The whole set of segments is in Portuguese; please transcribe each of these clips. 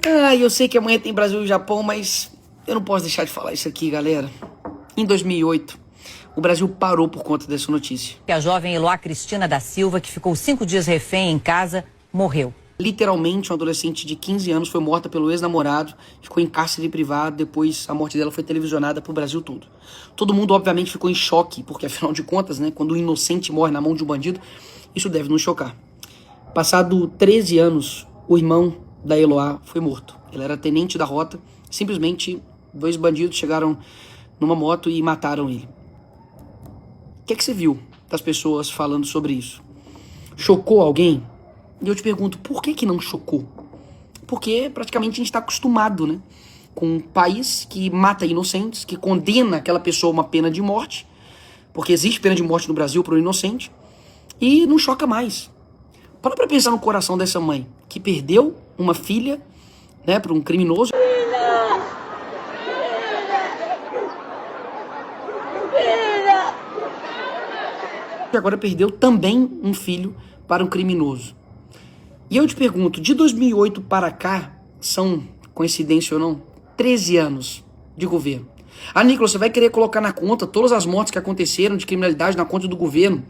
Eu sei que amanhã tem Brasil e Japão, mas eu não posso deixar de falar isso aqui, galera. Em 2008, o Brasil parou por conta dessa notícia. A jovem Eloá Cristina da Silva, que ficou 5 dias refém em casa, morreu. Literalmente, uma adolescente de 15 anos foi morta pelo ex-namorado, ficou em cárcere privado, depois a morte dela foi televisionada pro Brasil todo. Todo mundo, obviamente, ficou em choque, porque afinal de contas, né, quando um inocente morre na mão de um bandido, isso deve nos chocar. Passado 13 anos, o irmão da Eloá foi morto. Ele era tenente da rota, simplesmente 2 bandidos chegaram numa moto e mataram ele. O que é que você viu das pessoas falando sobre isso? Chocou alguém? E eu te pergunto, por que não chocou? Porque praticamente a gente está acostumado, né? Com um país que mata inocentes, que condena aquela pessoa a uma pena de morte, porque existe pena de morte no Brasil para o inocente, e não choca mais. Para pra pensar no coração dessa mãe, que perdeu uma filha, né, para um criminoso. E agora perdeu também um filho para um criminoso. E eu te pergunto, de 2008 para cá, são, coincidência ou não, 13 anos de governo. Nicolas, você vai querer colocar na conta todas as mortes que aconteceram de criminalidade na conta do governo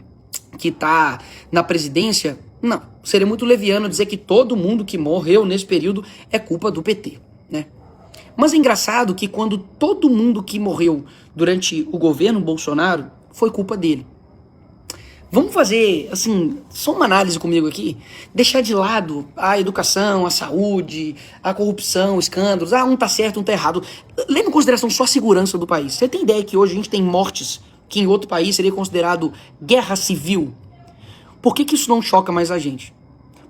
que está na presidência? Não, seria muito leviano dizer que todo mundo que morreu nesse período é culpa do PT, né? Mas é engraçado que quando todo mundo que morreu durante o governo Bolsonaro foi culpa dele. Vamos fazer, assim, só uma análise comigo aqui, deixar de lado a educação, a saúde, a corrupção, escândalos, um tá certo, um tá errado. Leva em consideração só a segurança do país. Você tem ideia que hoje a gente tem mortes que em outro país seria considerado guerra civil? Por que isso não choca mais a gente?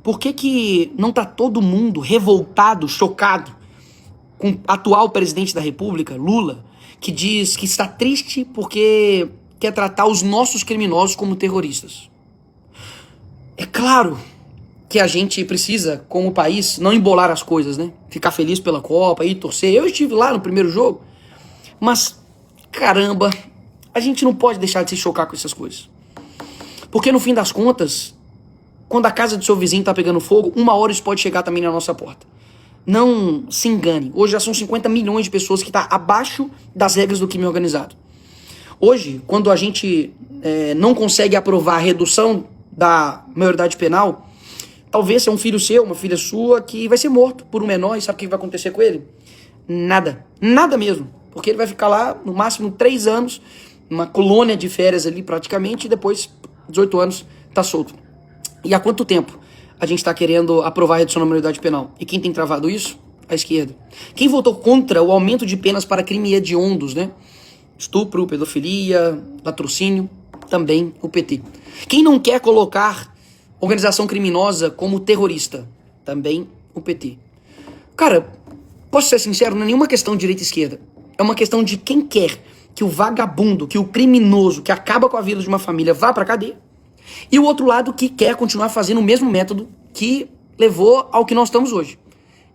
Por que não tá todo mundo revoltado, chocado com o atual presidente da República, Lula, que diz que está triste porque quer tratar os nossos criminosos como terroristas? É claro que a gente precisa, como país, não embolar as coisas, né? Ficar feliz pela Copa e torcer. Eu estive lá no primeiro jogo, mas, caramba, a gente não pode deixar de se chocar com essas coisas. Porque no fim das contas, quando a casa do seu vizinho tá pegando fogo, uma hora isso pode chegar também na nossa porta. Não se engane, hoje já são 50 milhões de pessoas que estão abaixo das regras do crime organizado. Hoje, quando a gente não consegue aprovar a redução da maioridade penal, talvez seja um filho seu, uma filha sua, que vai ser morto por um menor, e sabe o que vai acontecer com ele? Nada. Nada mesmo. Porque ele vai ficar lá, no máximo 3 anos, uma colônia de férias ali praticamente, e depois, 18 anos, tá solto. E há quanto tempo a gente está querendo aprovar a redução da maioridade penal? E quem tem travado isso? A esquerda. Quem votou contra o aumento de penas para crime hediondos, né? Estupro, pedofilia, latrocínio, também o PT. Quem não quer colocar organização criminosa como terrorista? Também o PT. Cara, posso ser sincero, não é nenhuma questão de direita e esquerda. É uma questão de quem quer que o vagabundo, que o criminoso, que acaba com a vida de uma família, vá pra cadeia. E o outro lado que quer continuar fazendo o mesmo método que levou ao que nós estamos hoje.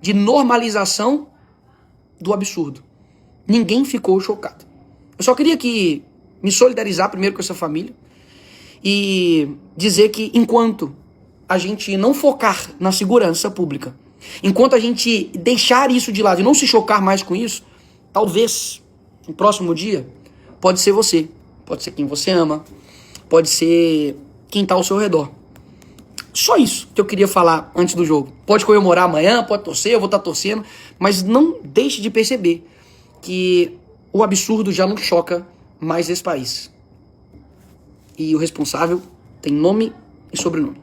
De normalização do absurdo. Ninguém ficou chocado. Eu só queria me solidarizar primeiro com essa família e dizer que enquanto a gente não focar na segurança pública, enquanto a gente deixar isso de lado e não se chocar mais com isso, talvez no próximo dia pode ser você, pode ser quem você ama, pode ser quem está ao seu redor. Só isso que eu queria falar antes do jogo. Pode comemorar amanhã, pode torcer, eu vou estar torcendo, mas não deixe de perceber que o absurdo já não choca mais esse país. E o responsável tem nome e sobrenome.